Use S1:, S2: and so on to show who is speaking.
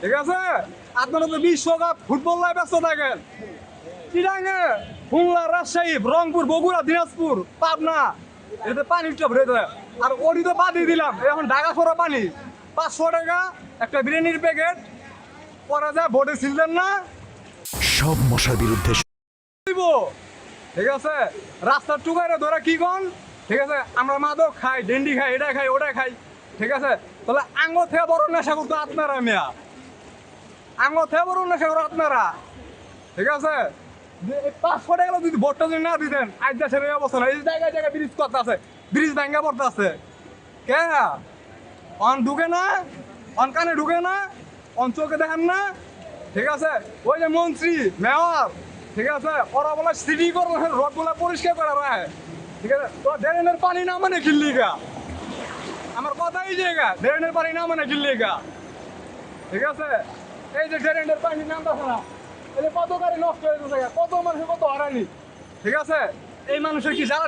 S1: ঠিক আছে, আপনারা তো বিশ্বকাপ ফুটবল লাই ব্যস্ত থাকেন। চিটাঙ্গে, খুলনা, রাজশাহী, রংপুর, বগুড়া, দিনাজপুর, পাবনা, এতে পানি ভরে দেয়। আর ওটি তো বাদ দিয়ে দিলাম, এখন ঢাকা সরা পানি 500 টাকা একটা বিরিয়ানির প্যাকেট পরে যায় ভোটে ছিলেন না
S2: সব মশার বিরুদ্ধে
S1: দিব। ঠিক আছে, রাস্তার টুকারে ধরে কি কন, ঠিক আছে, আমরা মাদক খাই, ডেন্ডি খাই, এটা খাই, ওটা খাই। ঠিক আছে, তাহলে আঙ্গ থেকে বড় নেশা করতো আপনারা, মিয়া আঙ্গ থেকে বড় নেশা করো আপনারা। ঠিক আছে, 500 টাকা যদি ভোটটা যদি না দিতেন আজ দেশের এই অবস্থা না। এই জায়গায় জায়গায় ব্রিজ করতে আছে, ব্রিজ ভাঙ্গা পড়তে আছে। কে অন ঢুকে না, অন কানে ঢুকে না, অন চোখে দেখেন না। ঠিক আছে, ওই যে মন্ত্রী, মেয়র, ঠিক আছে, ওরা বলে সিটি কর্পোরেশন রোড গুলা পরিষ্কার করে রাখে। ঠিক আছে, তো ড্রেনের পানি না মানে কিল্লিগা, আমার কথা এই জায়গা, ড্রেনের পানি না মানে কিল্লিগা। ঠিক আছে, এই যে ড্রেনের পানি নামতেছে না, এই যে কত গাড়ি নষ্ট হয়ে গেছে, কত মানুষের কত হারানি। ঠিক আছে, এই মানুষের কি জ্বালা